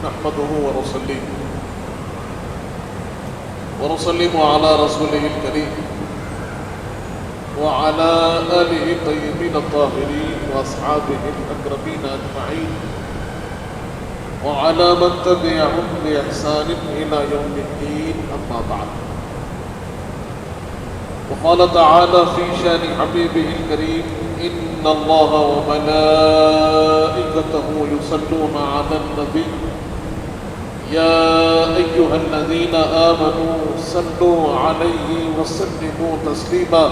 نحمده ونسلم على رسوله الكريم وعلى آله الطيبين الطاهرين وأصحابه الأكرمين أجمعين وعلى من تبعهم بإحسان إلى يوم الدين أما بعد. وقال تعالى في شان حبيبه الكريم إن الله وملائكته يصلون على النبي يا أيها الذين آمنوا صلوا عليه وسلموا تسليما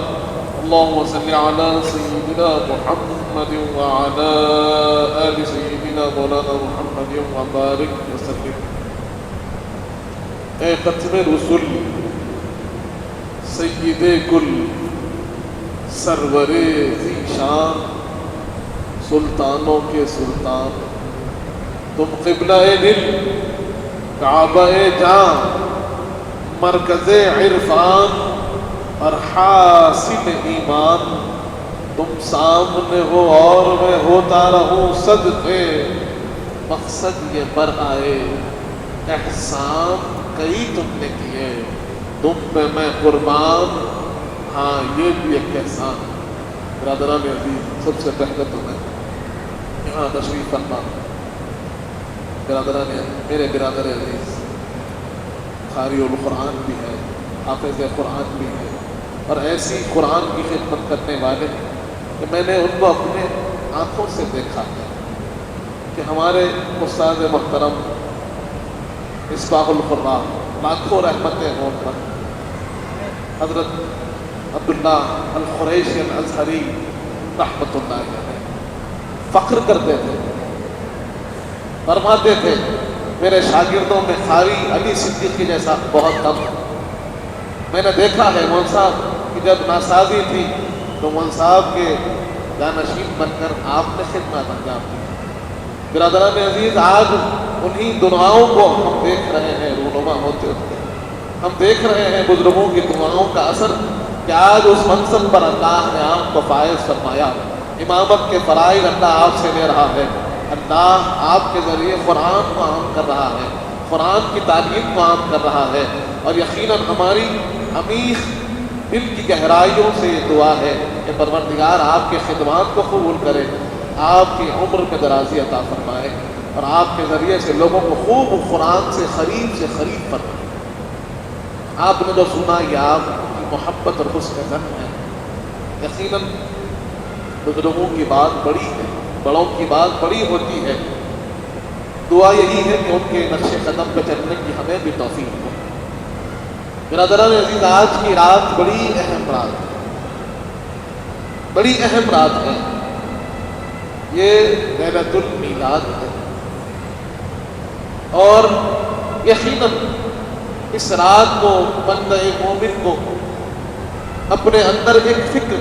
اللهم صل على سيدنا محمد وعلى آل سيدنا مولانا محمد وبارك وسلم. اے ختم رسول سید کل سرور ذیشان سلطانوں کے سلطان تم قبلہ دل کعبہ جان مرکز عرفان اور حاصل ایمان تم سامنے ہو اور میں ہوتا رہوں صدقے مقصد یہ بر آئے احسان کئی تم نے کیے تم پہ میں قربان ہاں یہ بھی ایک احسان. برادران عزیز سب سے پہلے تو میں یہاں تشریف فرما برادران میرے برادر عزیز قاری القرآن بھی ہے حافظ قرآن بھی ہے اور ایسی قرآن کی خدمت کرنے والے کہ میں نے ان کو اپنے آنکھوں سے دیکھا ہے کہ ہمارے استاد محترم مصباح القرآن لاکھوں رحمتیں ہوں پر حضرت عبداللہ القریشی الازہری رحمۃ اللہ علیہ فخر کرتے تھے فرماتے تھے میرے شاگردوں میں قاری علی صدیقی جیسا بہت کم. میں نے دیکھا ہے مول صاحب کہ جب ناسازی تھی تو مول صاحب کے جانشین بن کر آپ نے خدمات انجام دی. برادران عزیز آج انہی دعاؤں کو ہم دیکھ رہے ہیں رونما ہوتے ہوتے ہم دیکھ رہے ہیں بزرگوں کی دعاؤں کا اثر کہ آج اس منصب پر اللہ نے آپ کو فائز فرمایا. امامت کے فرائض اللہ آپ سے لے رہا ہے. اللہ آپ کے ذریعے قرآن کو عام کر رہا ہے قرآن کی تعلیم کو عام کر رہا ہے اور یقیناً ہماری عمیق دل کی گہرائیوں سے یہ دعا ہے کہ پروردگار آپ کے خدمات کو قبول کرے آپ کی عمر میں درازی عطا فرمائے اور آپ کے ذریعے سے لوگوں کو خوب قرآن سے خرید فرمائے. آپ نے جو سنا یہ آپ کی محبت اور حسن ظن ہے. یقیناً بزرگوں کی بات بڑی ہے بڑوں کی بات بڑی ہوتی ہے. دعا یہی ہے کہ ان کے نقش قدم پہ چلنے کی ہمیں بھی توفیق ہو. برادران عزیز آج کی رات بڑی اہم رات ہے. یہ لیلۃ المیلاد ہے اور یقیناً اس رات کو بندہ مومن کو اپنے اندر ایک فکر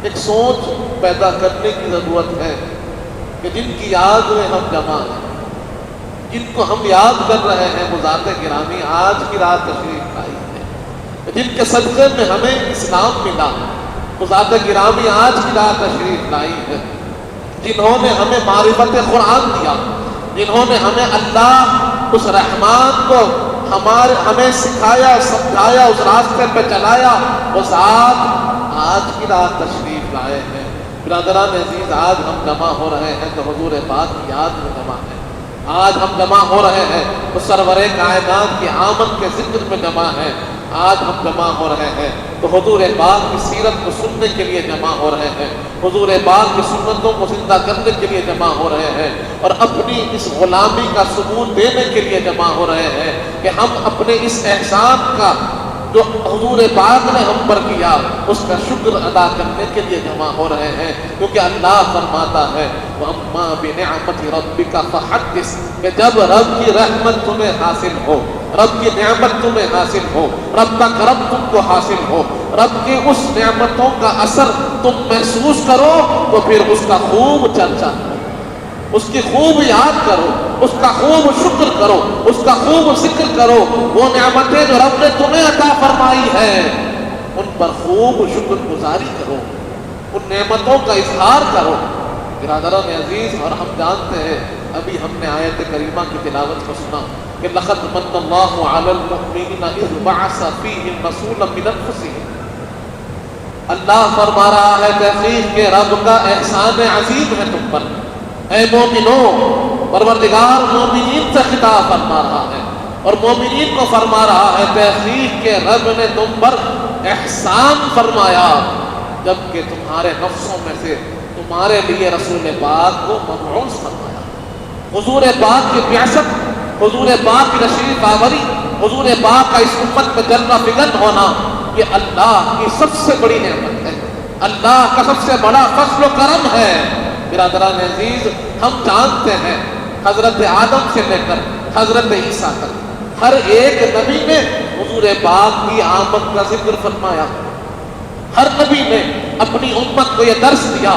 ایک سوچ پیدا کرنے کی ضرورت ہے کہ جن کی یاد میں ہم جمع ہیں جن کو ہم یاد کر رہے ہیں وہ ذات گرامی آج کی رات تشریف لائی ہے جن کے صدقے میں ہمیں اسلام ملا وہ ذات گرامی آج کی رات تشریف لائی ہے جنہوں نے ہمیں معرفت قرآن دیا جنہوں نے ہمیں اللہ اس رحمان کو ہمیں سکھایا سمجھایا اس راستے پہ چلایا وہ ذات آج کی رات تشریف لائے ہیں. برادران عزیز آج ہم جمع ہو رہے ہیں تو حضور پاک کی یاد میں جمع ہیں. آج ہم جمع ہو رہے ہیں تو سرور کائنات کی آمد کے ذکر میں جمع ہیں. آج ہم جمع ہو رہے ہیں تو حضور پاک کی سیرت کو سننے کے لیے جمع ہو رہے ہیں حضور پاک کی سنتوں کو زندہ کرنے کے لیے جمع ہو رہے ہیں اور اپنی اس غلامی کا ثبوت دینے کے لیے جمع ہو رہے ہیں کہ ہم اپنے اس احسان کا جو حضور پاک نے ہم پر کیا اس کا شکر ادا کرنے کے لیے جمع ہو رہے ہیں کیونکہ اللہ فرماتا ہے وَأَمَّا بِنِعْمَةِ رَبِّكَ فَحَدِّثْ کہ جب رب کی رحمت تمہیں حاصل ہو رب کی نعمت تمہیں حاصل ہو رب کا کرم تم کو حاصل ہو رب کی اس نعمتوں کا اثر تم محسوس کرو تو پھر اس کا خوب چرچا کرو اس کی خوب یاد کرو اس کا خوب شکر کرو اس کا خوب ذکر کرو. وہ نعمتیں جو رب نے تمہیں عطا فرمائی ہے ان پر خوب شکر گزاری کرو ان نعمتوں کا اظہار کرو. برادران عزیز، اور ہم جانتے ہیں، ابھی ہم نے آیت کریمہ کی تلاوت کو سنا کہ لقد من اللہ علی المؤمنین اذ بعث فیہم رسولا من انفسہم، اللہ فرما رہا ہے تحقیق کہ رب کا احسان عظیم ہے تم پر، اے مومنوں، پروردگار مومنین سے خطاب فرما رہا ہے اور مومنین کو فرما رہا ہے تحقیق کہ رب نے تم پر احسان فرمایا جبکہ تمہارے نفسوں میں سے تمہارے لیے رسول پاک کو مبعوث فرمایا۔ حضور پاک کی بعثت، حضور پاک کی تشریف آوری، حضور پاک کا اس امت میں جلوہ فکر ہونا، یہ اللہ کی سب سے بڑی نعمت ہے، اللہ کا سب سے بڑا فضل و کرم ہے۔ برادران عزیز، ہم جانتے ہیں حضرت آدم سے لے کر حضرت عیسیٰ تک ہر ایک نبی نے حضور پاک کی آمد کا ذکر فرمایا۔ ہر نبی نے اپنی امت کو یہ درس دیا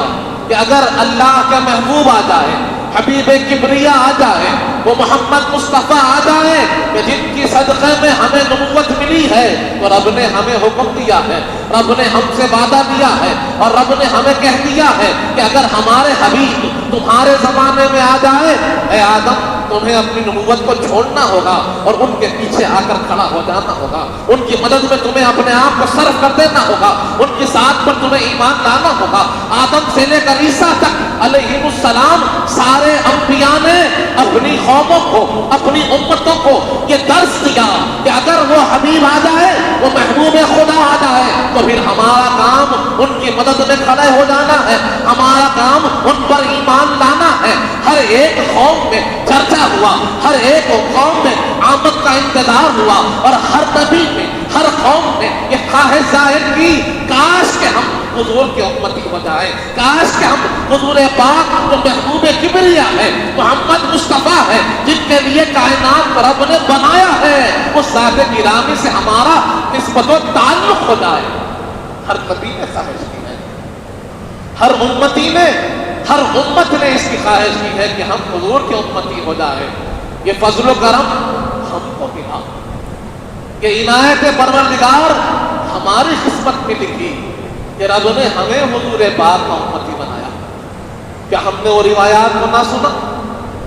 کہ اگر اللہ کا محبوب آ جائے، حبیب کبریا آ جائے، وہ محمد مصطفیٰ آ جائے کہ جن کی صدقے میں ہمیں نبوت ملی ہے، تو رب نے ہمیں حکم دیا ہے، رب نے ہم سے وعدہ دیا ہے اور رب نے ہمیں کہہ دیا ہے کہ اگر ہمارے حبیب تمہارے زمانے میں آ جائے، اے آدم تمہیں اپنی نبوت کو چھوڑنا ہوگا اور ان کے پیچھے آ کر کھڑا ہو جانا ہوگا، ان کی مدد میں تمہیں اپنے آپ کو صرف کر دینا ہوگا، ان کی ذات پر تمہیں ایمان لانا ہوگا۔ آدم سے لے کر عیسیٰ تک علیہ السلام سارے انبیاء نے اپنی قوموں کو، اپنی امتوں کو یہ درس دیا کہ اگر وہ حبیب آ جائے، وہ محبوب خدا آ جائے، تو پھر ہمارا کام ان کی مدد میں کھڑے ہو جانا ہے، ہمارا کام ان پر ایمان لانا ہے۔ ہر ایک قوم میں چرچا ہوا، ہر ایک قوم میں آمد کا انتظار ہوا اور ہر نبی میں، ہر قوم نے یہ خواہش ظاہر کی کاش کہ ہم حضور کے امتی ہو جائیں، کاش کہ ہم حضور پاک جو محبوب کبریا ہے، محمد مصطفیٰ ہے، جن کے لیے کائنات رب نے بنایا ہے، اس ذات گرامی سے ہمارا نسبت و تعلق ہو جائے۔ ہر نبی نے خواہش کی ہے، ہر امتی نے، ہر امت نے اس کی خواہش کی ہے کہ ہم حضور کے امتی ہو جائیں۔ یہ فضل و کرم ہم کو ملا، یہ عنایت پروردگار ہماری قسمت میں لکھی کہ رب نے ہمیں حضور پاک کا امتی بنایا۔ کیا ہم نے وہ روایات کو نہ سنا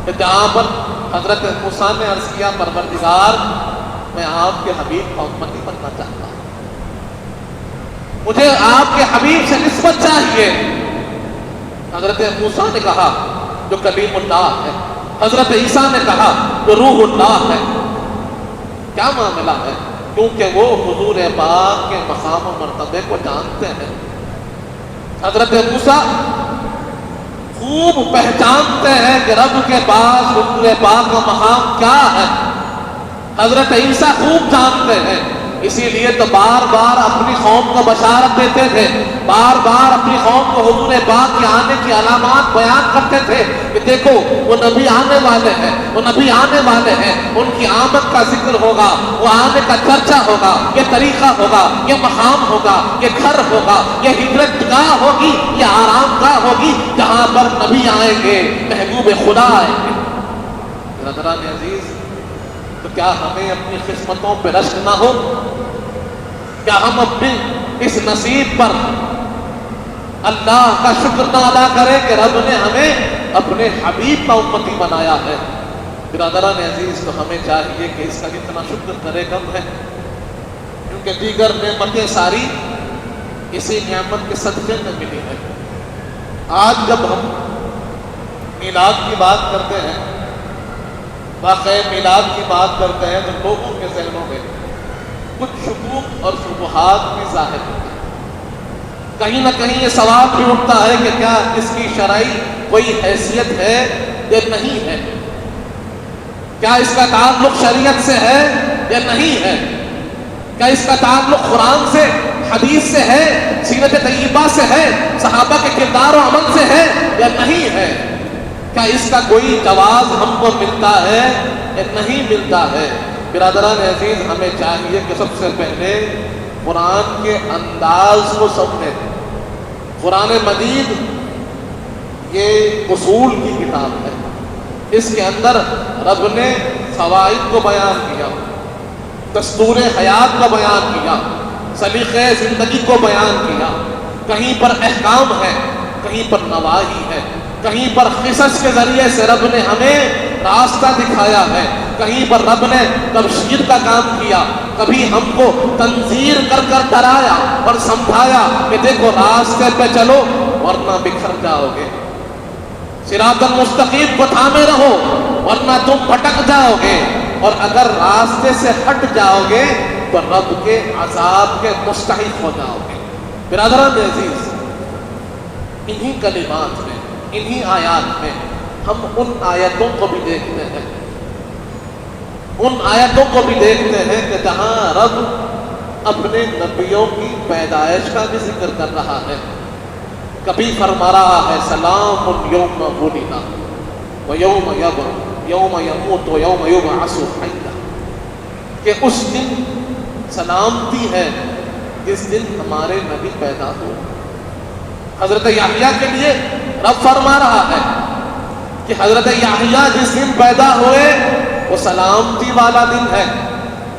کہ جہاں پر حضرت موسیٰ نے عرض کیا پروردگار میں آپ کے حبیب کا امتی بننا چاہتا ہوں، مجھے آپ کے حبیب سے نسبت چاہیے۔ حضرت موسیٰ نے کہا جو کلیم اللہ ہے، حضرت عیسیٰ نے کہا جو روح اللہ ہے۔ کیا معاملہ ہے؟ کیونکہ وہ حضور پاک کے مقام و مرتبے کو جانتے ہیں۔ حضرت موسیٰ خوب پہچانتے ہیں کہ رب کے پاس حضور پاک کا مقام کیا ہے، حضرت عیسیٰ خوب جانتے ہیں، اسی لیے تو بار بار اپنی قوم کو بشارت دیتے تھے، بار بار اپنی قوم کو حضور پاک کے آنے کی علامات بیان کرتے تھے کہ دیکھو وہ نبی آنے والے ہیں، وہ نبی آنے والے ہیں، ان کی آمد کا ذکر ہوگا، وہ آنے کا چرچا ہوگا، یہ طریقہ ہوگا، یہ مقام ہوگا، یہ گھر ہوگا، یہ ہجرت گاہ ہوگی، یہ آرام گاہ ہوگی جہاں پر نبی آئیں گے، محبوب خدا آئیں گے۔ برادران عزیز، تو کیا ہمیں اپنی قسمتوں پہ رشک نہ ہو؟ کیا ہم اپنی اس نصیب پر اللہ کا شکر نہ ادا کریں کہ رب نے ہمیں اپنے حبیب کا امتی بنایا ہے؟ برادران عزیز، تو ہمیں چاہیے کہ اس کا جتنا شکر کرے کم ہے، کیونکہ دیگر نعمتیں ساری اسی نعمت کے صدقے میں ملی ہے۔ آج جب ہم میلاد کی بات کرتے ہیں، واقعہ میلاد کی بات کرتے ہیں، تو لوگوں کے ذہنوں میں کچھ شکوک اور شبہات بھی ظاہر ہوتے ہیں۔ کہیں نہ کہیں یہ سوال بھی اٹھتا ہے کہ کیا اس کی شرعی کوئی حیثیت ہے یا نہیں ہے؟ کیا اس کا تعلق شریعت سے ہے یا نہیں ہے؟ کیا اس کا تعلق قرآن سے، حدیث سے ہے، سیرت طیبہ سے ہے، صحابہ کے کردار و عمل سے ہے یا نہیں ہے؟ کیا اس کا کوئی جواز ہم کو ملتا ہے یا نہیں ملتا ہے؟ برادران عزیز، ہمیں چاہیے کہ سب سے پہلے قرآن کے انداز کو سمجھیں۔ قرآن مجید یہ اصول کی کتاب ہے، اس کے اندر رب نے فوائد کو بیان کیا، دستور حیات کو بیان کیا، سلیقہ زندگی کو بیان کیا، کہیں پر احکام ہے، کہیں پر نواہی ہے، کہیں پر قصص کے ذریعے سے رب نے ہمیں راستہ دکھایا ہے، کہیں پر رب نے تبشیر کا کام کیا، کبھی ہم کو تنذیر کر کر ڈرایا اور سمجھایا کہ دیکھو راستے پہ چلو ورنہ بکھر جاؤ گے، صراط المستقیم کو تھامے رہو ورنہ تم بھٹک جاؤ گے، اور اگر راستے سے ہٹ جاؤ گے تو رب کے عذاب کے مستحق ہو جاؤ گے۔ برادران عزیز، انہی کلمات میں، انہی آیات میں ہم ان آیتوں کو بھی دیکھتے ہیں، ان آیتوں کو بھی دیکھتے ہیں کہ جہاں رب اپنے نبیوں کی پیدائش کا بھی ذکر کر رہا ہے۔ کبھی فرما رہا ہے سلام یوم ولد ویوم یوم یموت ویوم یبعث حیا، کہ اس دن سلامتی ہے جس دن ہمارے نبی پیدا ہوئے۔ حضرت یحییٰ کے لیے رب فرما رہا ہے کہ حضرت یحییٰ جس دن پیدا ہوئے وہ سلامتی والا دن ہے،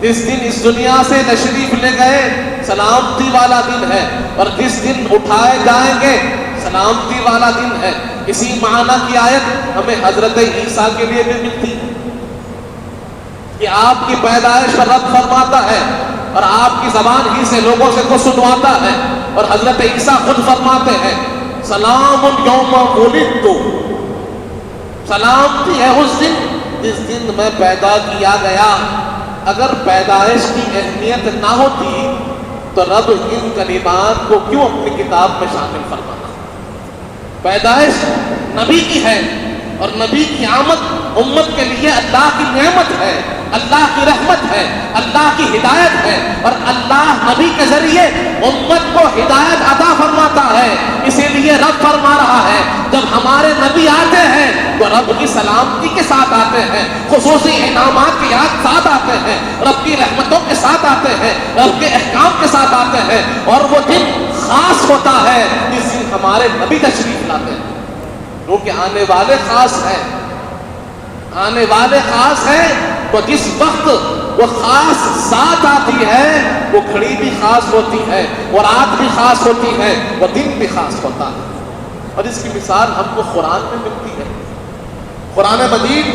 جس دن اس دنیا سے تشریف لے گئے سلامتی والا دن ہے، اور جس دن اٹھائے جائیں گے سلامتی والا دن ہے۔ اسی معنی کی آیت ہمیں حضرت عیسیٰ کے لیے بھی ملتی ہے کہ آپ کی پیدائش پر رب فرماتا ہے اور آپ کی زبان ہی سے لوگوں سے کو سنواتا ہے، اور حضرت عیسیٰ خود فرماتے ہیں سلام یوم ولدت، سلامتی ہے اس دن جس دن میں پیدا کیا گیا۔ اگر پیدائش کی اہمیت نہ ہوتی تو رب ان کلمات کو کیوں اپنی کتاب میں شامل فرمانا؟ پیدائش نبی کی ہے، اور نبی کی آمد امت کے لیے اللہ کی نعمت ہے، اللہ کی رحمت ہے، اللہ کی ہدایت ہے، اور اللہ نبی کے ذریعے امت کو ہدایت عطا فرماتا ہے۔ اسی لیے رب فرما رہا ہے جب ہمارے نبی آتے ہیں تو رب کی سلامتی کے ساتھ آتے ہیں، خصوصی انعامات کے ساتھ آتے ہیں، رب کی رحمتوں کے ساتھ آتے ہیں، رب کے احکام کے ساتھ آتے ہیں، اور وہ دن خاص ہوتا ہے جس دن ہمارے نبی تشریف لاتے ہیں، کیونکہ آنے والے خاص ہیں، آنے والے خاص ہیں، تو جس وقت وہ خاص ذات آتی ہے وہ گھڑی بھی خاص ہوتی ہے، وہ رات بھی خاص ہوتی ہے، وہ دن بھی خاص ہوتا ہے۔ اور اس کی مثال ہم کو قرآن میں ملتی ہے۔ قرآن مجید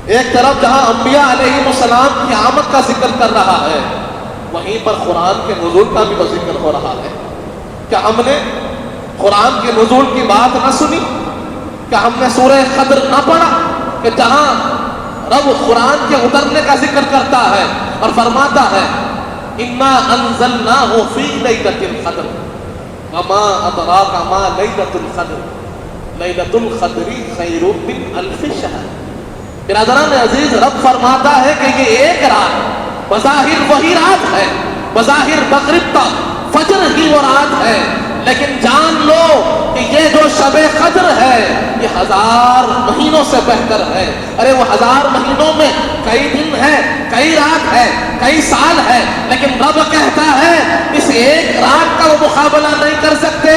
ایک طرف جہاں انبیاء علیہ السلام کی آمد کا ذکر کر رہا ہے، وہیں پر قرآن کے نزول کا بھی تو ذکر ہو رہا ہے۔ کیا ہم نے قرآن کے نزول کی بات نہ سنی؟ کیا ہم نے سورہ قدر نہ پڑھا کہ جہاں رب قرآن کے اترنے کا ذکر کرتا ہے اور فرماتا ہے انا انزلناہ فی لیلۃ القدر وما ادراک ما لیلۃ القدر لیلۃ القدر خیر من الف شہر۔ برادران عزیز، رب فرماتا ہے کہ یہ ایک رات بظاہر وہی رات ہے، بظاہر مغرب تک فجر ہی وہ رات ہے، لیکن جان لو کہ یہ جو شب قدر ہے یہ 1000 مہینوں سے بہتر ہے۔ ارے وہ 1000 مہینوں میں کئی دن ہے، کئی رات ہے، کئی سال ہے، لیکن رب کہتا ہے اس ایک رات کا وہ مقابلہ نہیں کر سکتے،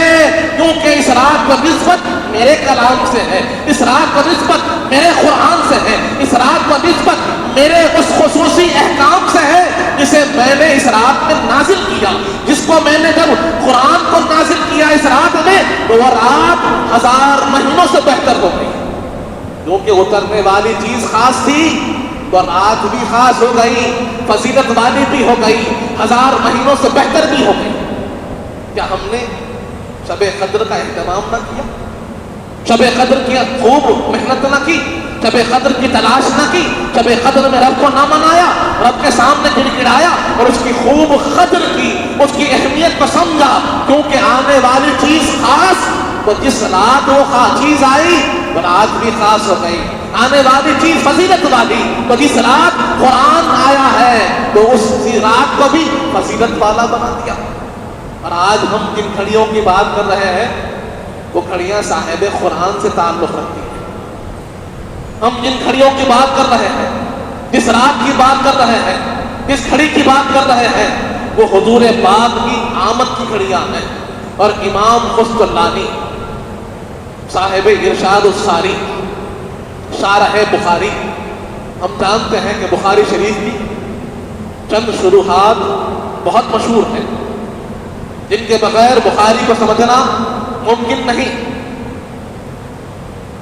کیونکہ اس رات کا نسبت میرے کلام سے ہے، اس رات کا نسبت میرے قرآن سے ہے، اس رات کا نسبت میرے اس خصوصی احکام سے ہے جسے میں نے اس رات میں نازل کیا، جس کو میں نے جب قرآن کو نازل کیا اس رات میں تو وہ رات 1000 مہینوں سے بہتر ہو گئی، کیونکہ اترنے والی چیز خاص تھی تو رات بھی خاص ہو گئی، فضیلت والی بھی ہو گئی، 1000 مہینوں سے بہتر بھی ہو گئی۔ کیا ہم نے شب قدر کا اہتمام نہ کیا؟ شب قدر کی خوب محنت نہ کی؟ شب قدر کی تلاش نہ کی؟ شب قدر میں رب کو نہ منایا، رب کے سامنے گڑگڑایا اور اس کی خوب قدر کی، اس کی اہمیت کو سمجھا، کیونکہ آنے والی چیز خاص، تو جس رات وہ چیز آئی وہ رات بھی خاص ہو گئی، آنے والی چیز فضیلت والی، تو جس رات قرآن آیا ہے تو اس رات کو بھی فضیلت والا بنا دیا۔ اور آج ہم جن گھڑیوں کی بات کر رہے ہیں وہ گھڑیاں صاحب قرآن سے تعلق رکھتی ہیں۔ ہم جن گھڑیوں کی بات کر رہے ہیں، جس رات کی بات کر رہے ہیں، جس گھڑی کی بات کر رہے ہیں، وہ حضور پاک کی آمد کی گھڑیاں ہیں۔ اور امام قسطلانی صاحب ارشاد الساری شارح بخاری، ہم جانتے ہیں کہ بخاری شریف کی چند شروحات بہت مشہور ہیں جن کے بغیر بخاری کو سمجھنا ممکن نہیں۔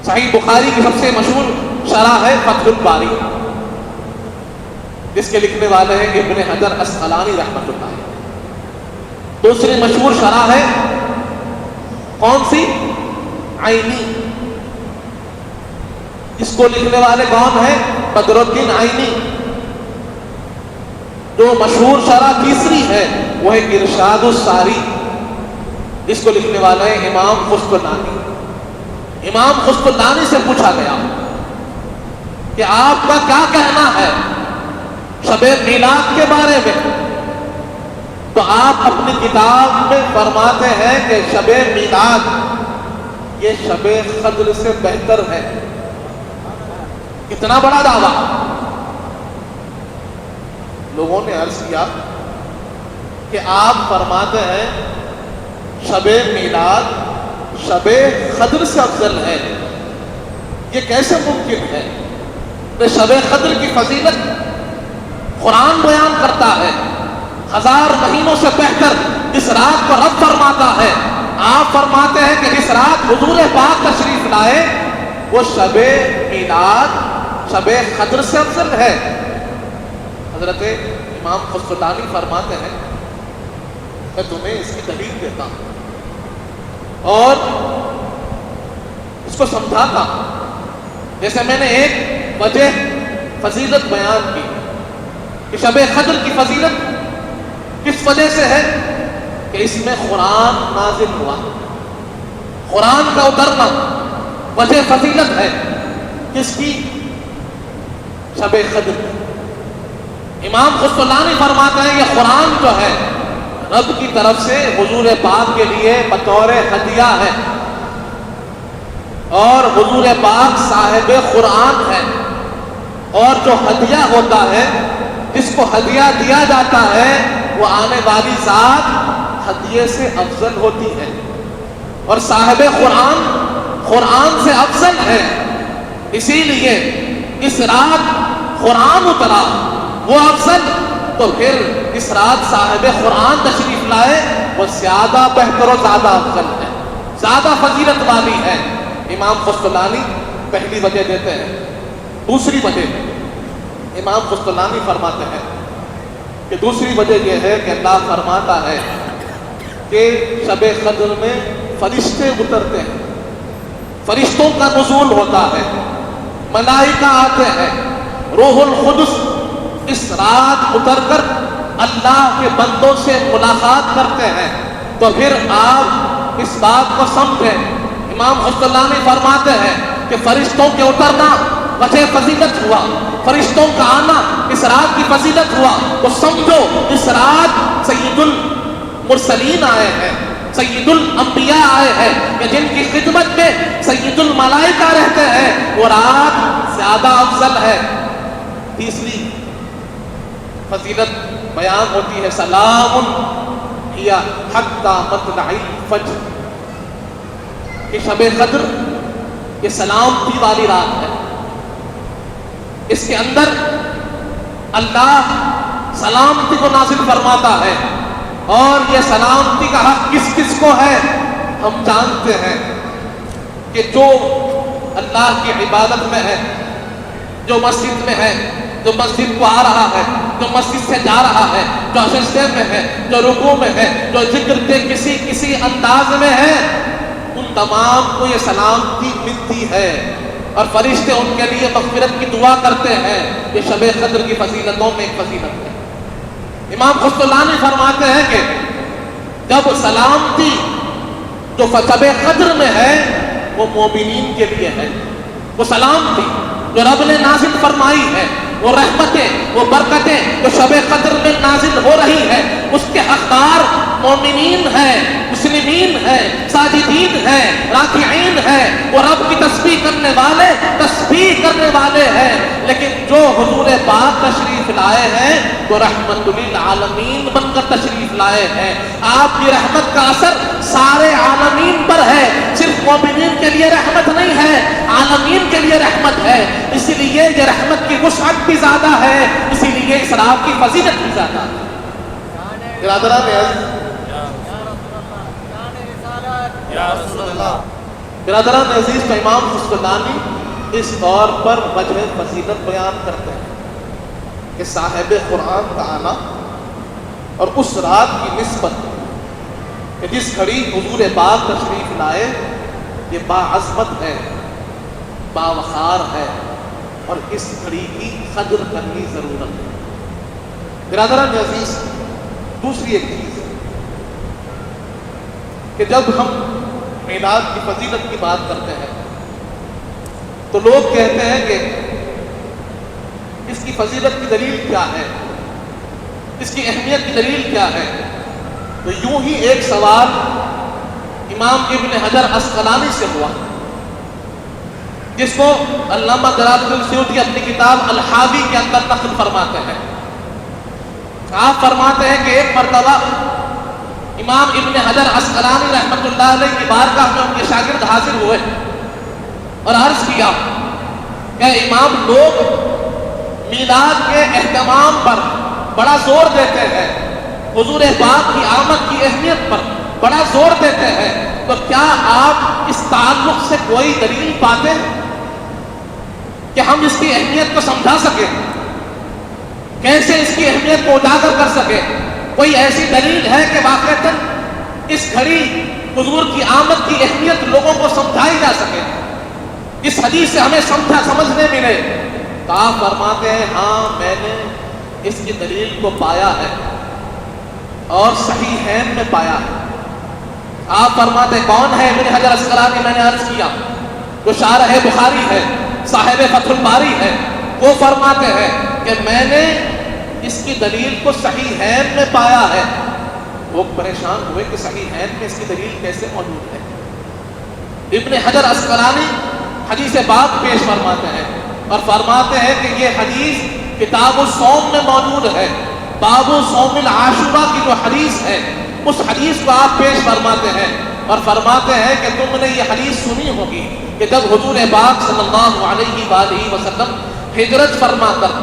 صحیح بخاری کی سب سے مشہور شرح ہے فتح الباری، جس کے لکھنے والے ہیں ابن حجر اسقلانی رحمۃ اللہ علیہ۔ دوسری مشہور شرح ہے کون سی؟ عینی، اس کو لکھنے والے کون ہیں؟ بدر الدین عینی۔ جو مشہور شرح تیسری ہے وہ ہے ارشاد الساری، جس کو لکھنے والے ہیں امام قسطلانی۔ امام قسطلانی سے پوچھا گیا کہ آپ کا کیا کہنا ہے شب میلاد کے بارے میں، تو آپ اپنی کتاب میں فرماتے ہیں کہ شب میلاد یہ شب قدر سے بہتر ہے۔ کتنا بڑا دعویٰ! لوگوں نے عرض کیا کہ آپ فرماتے ہیں شب میلاد شب قدر سے افضل ہے، یہ کیسے ممکن ہے؟ کہ شب قدر کی فضیلت قرآن بیان کرتا ہے، 1000 مہینوں سے بہتر اس رات کو رب فرماتا ہے۔ آپ فرماتے ہیں کہ اس رات حضور پاک تشریف لائے وہ شب میلاد شب قدر سے افضل ہے۔ حضرت امام قسطلانی فرماتے ہیں میں تمہیں اس کی دلیل دیتا ہوں اور اس کو سمجھاتا ہوں۔ جیسے میں نے ایک وجہ فضیلت بیان کی کہ شب قدر کی فضیلت کس وجہ سے ہے کہ اس میں قرآن نازل ہوا، قرآن کا اترنا وجہ فضیلت ہے۔ کس کی؟ شب قدر۔ امام قسطلانی فرماتے ہیں یہ قرآن جو ہے رب کی طرف سے حضور پاک کے لیے بطور ہدیہ ہے، اور حضور پاک صاحب قرآن ہے، اور جو ہدیہ ہوتا ہے جس کو ہدیہ دیا جاتا ہے وہ آنے والی ذات ہدیے سے افضل ہوتی ہے، اور صاحب قرآن قرآن سے افضل ہے۔ اسی لیے اس رات قرآن اترا وہ افضل، تو پھر اس رات صاحب قرآن تشریف لائے وہ زیادہ بہتر و زیادہ افضل ہے، زیادہ فضیلت والی ہے۔ امام قسطلانی پہلی وجہ دیتے ہیں۔ دوسری وجہ امام قسطلانی فرماتے ہیں کہ دوسری وجہ یہ ہے کہ اللہ فرماتا ہے کہ شب قدر میں فرشتے اترتے ہیں، فرشتوں کا نزول ہوتا ہے، ملائکہ آتے ہیں، روح القدس اس رات اتر کر اللہ کے بندوں سے ملاقات کرتے ہیں۔ تو پھر آپ اس بات کو سمجھیں، امام قسطلانی فرماتے ہیں کہ فرشتوں کے اترنا وجہ فضیلت ہوا، فرشتوں کا آنا اس رات کی فضیلت ہوا، تو سمجھو اس رات سید المرسلین آئے ہیں، سید الانبیاء آئے ہیں کہ جن کی خدمت میں سید الملائکہ رہتے ہیں، وہ رات زیادہ افضل ہے۔ تیسری فضیلت بیان ہوتی ہے سلام ہی حتی مطلع الفجر، کہ شب قدر یہ سلامتی والی رات ہے، اس کے اندر اللہ سلامتی کو نازل فرماتا ہے، اور یہ سلامتی کا حق کس کس کو ہے؟ ہم جانتے ہیں کہ جو اللہ کی عبادت میں ہے، جو مسجد میں ہے، جو مسجد کو آ رہا ہے، جو مسجد سے جا رہا ہے، جو سجدے میں ہے، جو رکوع میں ہے، جو ذکر کے کسی انداز میں ہے، ان تمام کو یہ سلامتی ملتی ہے، اور فرشتے ان کے لیے مغفرت کی دعا کرتے ہیں۔ یہ شب قدر کی فضیلتوں میں ایک فضیلت ہے۔ امام قسطلانی فرماتے ہیں کہ جب سلامتی جو شب قدر میں ہے وہ مومنین کے لیے ہے، وہ سلامتی جو رب نے نازل فرمائی ہے، وہ رحمتیں، وہ برکتیں جو شب قدر میں نازل ہو رہی ہے، اس کے حقدار مومنین ہیں، مسلمین ہیں، ساجدین ہیں، راکعین ہیں، وہ رب کی تسبیح کرنے والے ہیں۔ لیکن جو حضور پاک تشریف لائے ہیں وہ رحمت للعالمین بن کر تشریف لائے ہیں۔ آپ کی رحمت کا اثر سارے عالمین پر ہے، صرف مومنین کے لیے رحمت نہیں ہے، عالمین کے لیے رحمت ہے۔ اسی لیے یہ رحمت کی وسعت بھی زیادہ ہے، اسی لیے اس رات کی فضیلت بھی زیادہ ہے۔ برادران عزیز، یا رسول اللہ برادران عزیز، تو امام خسکلانی اس طور پر وجہ فضیلت بیان کرتے ہیں کہ صاحب قرآن کا آنا اور اس رات کی نسبت کہ جس گھڑی حضور پاک تشریف لائے یہ باعظمت ہے، باوقار ہے، اور اس گھڑی کی قدر کرنی ضرورت ہے۔ برادران عزیز، دوسری ایک چیز کہ جب ہم میلاد کی فضیلت کی بات کرتے ہیں تو لوگ کہتے ہیں کہ اس کی فضیلت کی دلیل کیا ہے، اس کی اہمیت کی دلیل کیا ہے؟ تو یوں ہی ایک سوال امام ابن حجر عسقلانی سے ہوا، جس کو علامہ جلال الدین سیوطی اپنی کتاب الحاوی کے اندر نقل فرماتے ہیں۔ آپ فرماتے ہیں کہ ایک مرتبہ امام ابن حجر عسقلانی رحمۃ اللہ علیہ کی بارگاہ میں ان کے شاگرد حاضر ہوئے اور عرض کیا کہ امام، لوگ میلاد کے اہتمام پر بڑا زور دیتے ہیں، حضور پاک کی آمد کی اہمیت پر بڑا زور دیتے ہیں، تو کیا آپ اس تعلق سے کوئی دلیل پاتے ہیں کہ ہم اس کی اہمیت کو سمجھا سکیں، کیسے اس کی اہمیت کو اجاگر کر سکیں؟ کوئی ایسی دلیل ہے کہ واقعتاً اس گھڑی حضور کی آمد کی اہمیت لوگوں کو سمجھائی جا سکے، اس حدیث سے ہمیں سمجھنے ملے؟ تو آپ فرماتے ہیں ہاں، میں نے اس کی دلیل کو پایا ہے اور صحیحین میں پایا ہے۔ آپ فرماتے کون ہے؟ ابن حجر عسقلانی، میں نے عرض کیا، جو شارح بخاری ہے، صاحب فتح الباری ہے، وہ فرماتے ہیں کہ میں نے اس کی دلیل کو صحیحین میں پایا ہے۔ وہ پریشان ہوئے کہ صحیحین میں اس کی دلیل کیسے موجود ہے؟ ابن حجر عسقلانی حدیث باب پیش فرماتے ہیں اور فرماتے ہیں کہ یہ حدیث کتاب الصوم میں موجود ہے، باب صوم العاشورہ کی جو حدیث ہے اس حدیث کو آپ پیش فرماتے ہیں اور فرماتے ہیں کہ تم نے یہ حدیث سنی ہوگی کہ جب حضور پاک صلی اللہ علیہ وآلہ وسلم ہجرت فرما کر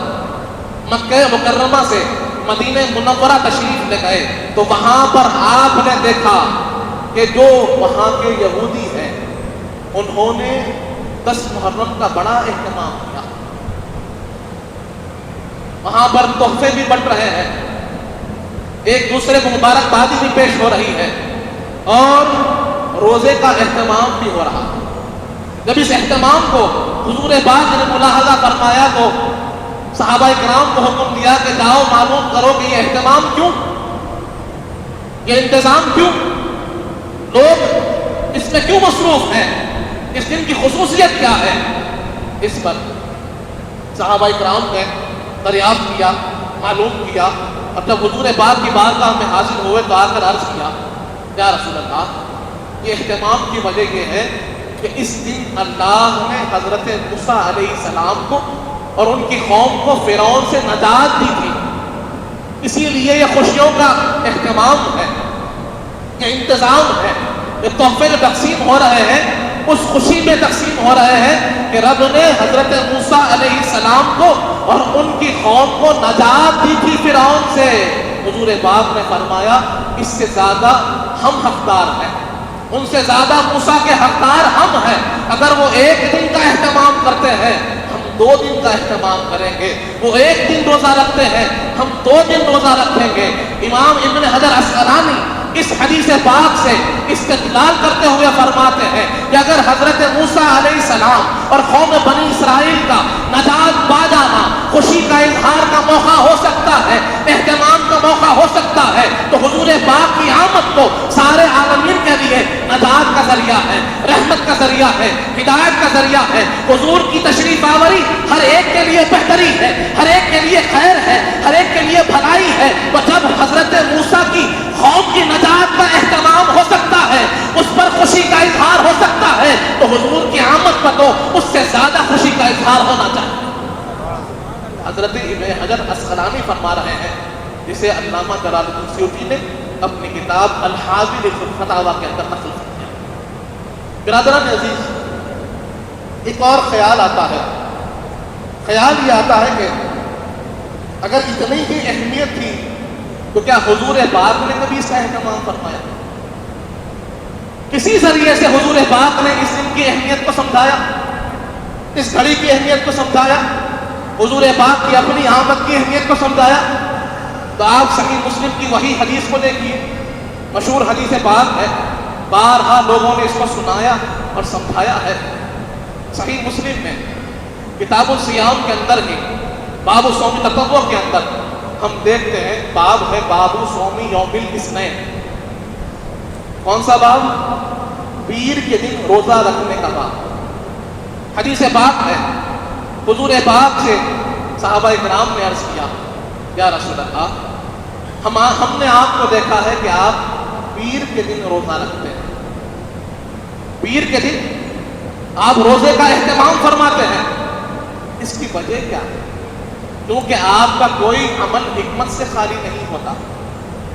مکہ مکرمہ سے مدینہ منورہ تشریف لے گئے تو وہاں پر آپ نے دیکھا کہ جو وہاں کے یہودی ہیں انہوں نے 10 محرم کا بڑا اہتمام کیا، وہاں پر تحفے بھی بٹ رہے ہیں، ایک دوسرے کو مبارکبادی بھی پیش ہو رہی ہے اور روزے کا اہتمام بھی ہو رہا ہے۔ جب اس اہتمام کو حضور پاک نے ملاحظہ فرمایا تو صحابہ کرام کو حکم دیا کہ جاؤ معلوم کرو کہ یہ اہتمام کیوں، یہ انتظام کیوں، لوگ اس میں کیوں مصروف ہیں، اس دن کی خصوصیت کیا ہے؟ اس پر صحابہ کرام نے دریافت کیا، معلوم کیا، اور جب حضور پاک کی بارگاہ میں حاضر ہوئے تو آ کر عرض کیا، یا رسول اللہ، یہ اہتمام کی وجہ یہ ہے کہ اس دن اللہ نے حضرت موسیٰ علیہ السلام کو اور ان کی قوم کو فرعون سے نجات دی تھی، اسی لیے یہ خوشیوں کا اہتمام ہے، یہ انتظام ہے، یہ تحفے جو تقسیم ہو رہے ہیں اس خوشی میں تقسیم ہو رہے ہیں کہ رب نے حضرت موسیٰ علیہ السلام کو اور ان کی قوم کو نجات دی تھی فرعون سے۔ حضور پاک نے فرمایا اس سے زیادہ ہم حقدار ہیں، ان سے زیادہ موسیٰ کے حقدار ہم ہیں، اگر وہ ایک دن کا اہتمام کرتے ہیں ہم 2 دن کا اہتمام کریں گے، وہ 1 دن روزہ رکھتے ہیں ہم 2 دن روزہ رکھیں گے۔ امام ابن حجر عسقلانی اس حدیث پاک سے استدلال کرتے ہوئے فرماتے ہیں کہ اگر حضرت موسیٰ علیہ السلام اور قوم بنی اسرائیل کا نجات پا جانا خوشی کا اظہار کا موقع ہو سکتا ہے، اہتمام کا موقع ہو سکتا ہے، تو حضور پاک کی آمد تو سارے عالمین کے لیے نجات کا ذریعہ ہے، رحمت کا ذریعہ ہے، ہدایت کا ذریعہ ہے۔ حضور کی تشریف آوری ہر ایک کے لیے بہتری ہے، ہر ایک کے لیے خیر ہے، ہر ایک کے لیے بھلائی ہے۔ تو جب حضرت موسیٰ کی قوم کی نجات کا اہتمام ہو سکتا ہے، اس پر خوشی کا اظہار ہو سکتا ہے، تو حضور کی آمد پر تو اس سے زیادہ خوشی کا اظہار ہونا چاہیے۔ حضرت ابن حجر عسقلانی فرما رہے ہیں، جسے علامہ جلال الدین سیوطی نے اپنی کتاب الحاوی للفتاوی کے اندر نقل کیا۔ برادران عزیز، ایک اور خیال آتا ہے، خیال یہ آتا ہے کہ اگر اتنی ہی اہمیت تھی تو کیا حضور پاک نے کبھی اس کا اہتمام فرمایا؟ کسی ذریعے سے حضور پاک نے اس دن کی کی اہمیت کو سمجھایا، اس گھڑی کی اہمیت کو سمجھایا، حضور پاک کی اپنی آمد کی اہمیت کو سمجھایا۔ تو آپ صحیح مسلم کی وہی حدیث کو دیکھیے، مشہور حدیث پاک ہے، بارہا لوگوں نے اس کو سنایا اور سمجھایا ہے۔ صحیح مسلم میں کتاب الصیام کے اندر ہی باب صوم تطوع کے اندر ہم دیکھتے ہیں باب ہے باب صوم یوم الاثنین۔ کون سا باب؟ پیر کے دن روزہ رکھنے کا باب۔ حدیث پاک ہے، حضور پاک سے صحابہ کرام نے عرض کیا، یا رسول اللہ، ہم نے آپ کو دیکھا ہے کہ آپ پیر کے دن روزہ رکھتے ہیں، پیر کے دن آپ روزے کا اہتمام فرماتے ہیں، اس کی وجہ کیا ہے؟ کیونکہ آپ کا کوئی عمل حکمت سے خالی نہیں ہوتا،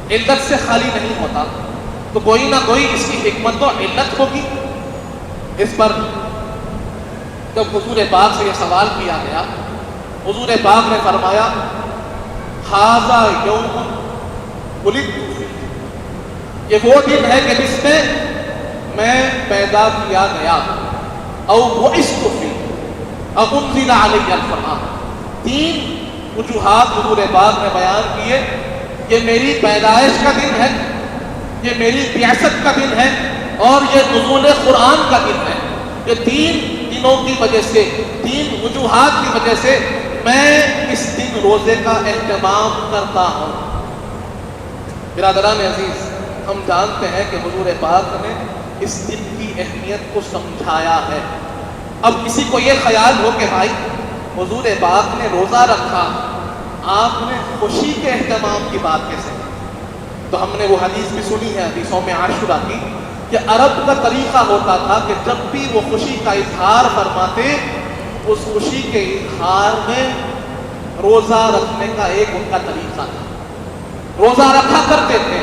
علت سے خالی نہیں ہوتا، تو کوئی نہ کوئی اس کی حکمت و علت ہوگی۔ اس پر جب حضور پاک سے یہ سوال کیا گیا، حضور پاک نے فرمایا ھذا یوم ولدت فیہ، یہ وہ دن ہے کہ جس میں میں پیدا کیا گیا، او بعثت فیہ، او انزل علی القرآن۔ تین وجوہات حضور پاک نے بیان کیے، یہ میری پیدائش کا دن ہے، یہ میری بعثت کا دن ہے، اور یہ نزول قرآن کا دن ہے۔ یہ تین دنوں کی وجہ سے، تین وجوہات کی وجہ سے میں اس دن روزے کا اہتمام کرتا ہوں۔ برادران عزیز، ہم جانتے ہیں کہ حضور پاک نے اس دن کی اہمیت کو سمجھایا ہے۔ اب کسی کو یہ خیال ہو کہ بھائی حضور پاک نے روزہ رکھا، آپ نے خوشی کے اہتمام کی بات کیسے کی؟ تو ہم نے وہ حدیث بھی سنی ہے حدیثوں میں عاشورہ کی، کہ عرب کا طریقہ ہوتا تھا کہ جب بھی وہ خوشی کا اظہار فرماتے، اس خوشی کے اظہار میں روزہ رکھنے کا ایک ان کا طریقہ تھا۔ روزہ رکھا کرتے تھے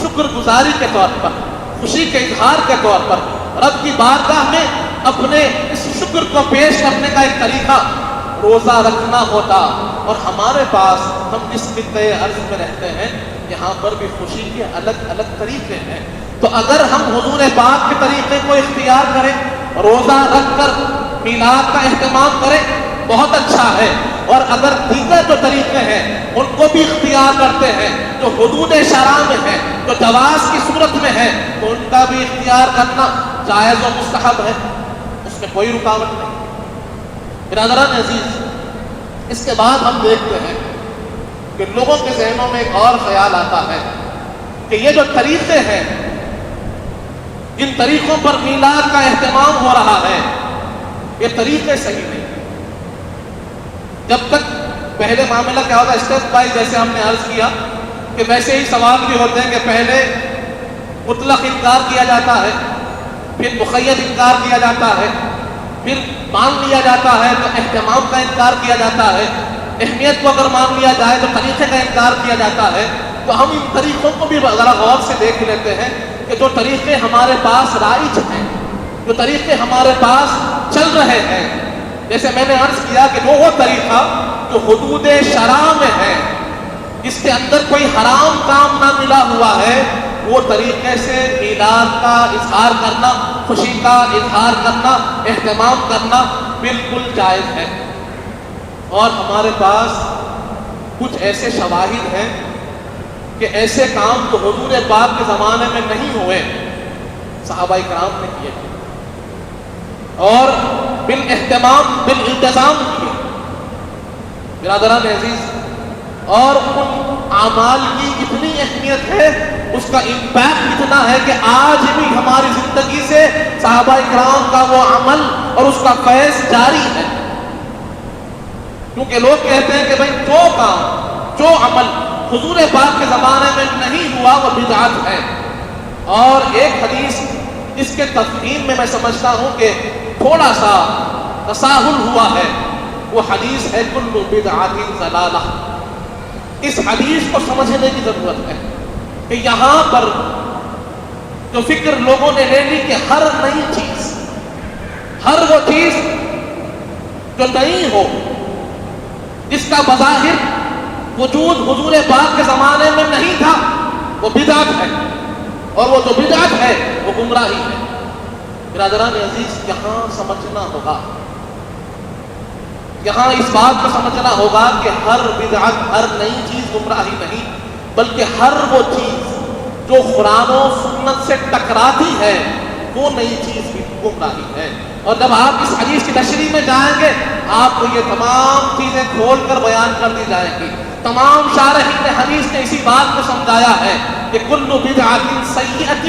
شکر گزاری کے طور پر، خوشی کے اظہار کے طور پر، رب کی بارگاہ میں اپنے اس شکر کو پیش کرنے کا ایک طریقہ روزہ رکھنا ہوتا۔ اور ہمارے پاس ہم جس خطے ارض میں رہتے ہیں، یہاں پر بھی خوشی کے الگ الگ طریقے ہیں۔ تو اگر ہم حضور پاک کے طریقے کو اختیار کریں، روزہ رکھ کر میلاد کا اہتمام کریں، بہت اچھا ہے، اور اگر دیگر جو طریقے ہیں ان کو بھی اختیار کرتے ہیں جو حدود شرع میں ہیں، جو جواز کی صورت میں ہے، تو ان کا بھی اختیار کرنا جائز و مستحب ہے، اس میں کوئی رکاوٹ نہیں۔ برادران عزیز، اس کے بعد ہم دیکھتے ہیں کہ لوگوں کے ذہنوں میں ایک اور خیال آتا ہے کہ یہ جو طریقے ہیں، جن طریقوں پر میلاد کا اہتمام ہو رہا ہے، یہ طریقے صحیح نہیں۔ جب تک پہلے معاملہ کیا ہوتا ہے، اسٹیپ بائی، جیسے ہم نے عرض کیا کہ ویسے ہی سوال بھی ہوتے ہیں کہ پہلے مطلق انکار کیا جاتا ہے، پھر مقید انکار کیا جاتا ہے، پھر مان لیا جاتا ہے تو اہتمام کا انکار کیا جاتا ہے، اہمیت کو اگر مان لیا جائے تو طریقے کا انکار کیا جاتا ہے۔ تو ہم ان طریقوں کو بھی ذرا غور سے دیکھ لیتے ہیں کہ جو طریقے ہمارے پاس رائج ہیں، جو طریقے ہمارے پاس چل رہے ہیں، جیسے میں نے عرض کیا کہ وہ طریقہ جو حدود شرع میں ہے، جس کے اندر کوئی حرام کام نہ ملا ہوا ہے، وہ طریقے سے میلاد کا اظہار کرنا، خوشی کا اظہار کرنا، اہتمام کرنا بالکل جائز ہے۔ اور ہمارے پاس کچھ ایسے شواہد ہیں کہ ایسے کام تو حضور پاک کے زمانے میں نہیں ہوئے، صحابہ کرام نے کیے اور بالاہتمام بالالتزام کیے۔ برادران عزیز، اور ان اعمال کی اتنی اہمیت ہے، اس کا امپیکٹ اتنا ہے کہ آج بھی ہماری زندگی سے صحابہ کرام کا وہ عمل اور اس کا فیض جاری ہے۔ کیونکہ لوگ کہتے ہیں کہ بھئی جو کام، جو عمل حضور پاک کے زمانے میں نہیں ہوا وہ بدعت ہے۔ اور ایک حدیث اس کے تفہیم میں سمجھتا ہوں کہ تھوڑا سا تساہل ہوا ہے، وہ حدیث ہے کل بدعت ضلالہ۔ اس حدیث کو سمجھنے کی ضرورت ہے کہ یہاں پر جو فکر لوگوں نے لے لی کہ ہر نئی چیز، ہر وہ چیز جو نئی ہو، جس کا بظاہر وجود حضور پاک کے زمانے میں نہیں تھا، وہ بدعت ہے، اور وہ جو بدعت ہے وہ گمراہی ہے۔ برادران عزیز، یہاں سمجھنا ہوگا، یہاں اس بات کو سمجھنا ہوگا کہ ہر بدعت، ہر نئی چیز گمراہی نہیں، بلکہ ہر وہ چیز جو قرآن و سنت سے ٹکراتی ہے وہ نئی چیز بھی گمراہی ہے۔ اور جب آپ اس حدیث کی تشریح میں جائیں گے، آپ کو یہ تمام چیزیں کھول کر بیان کر دی جائیں گی۔ تمام شارحین حدیث نے اسی بات کو سمجھایا ہے کہ کل بدعۃ سیئۃ،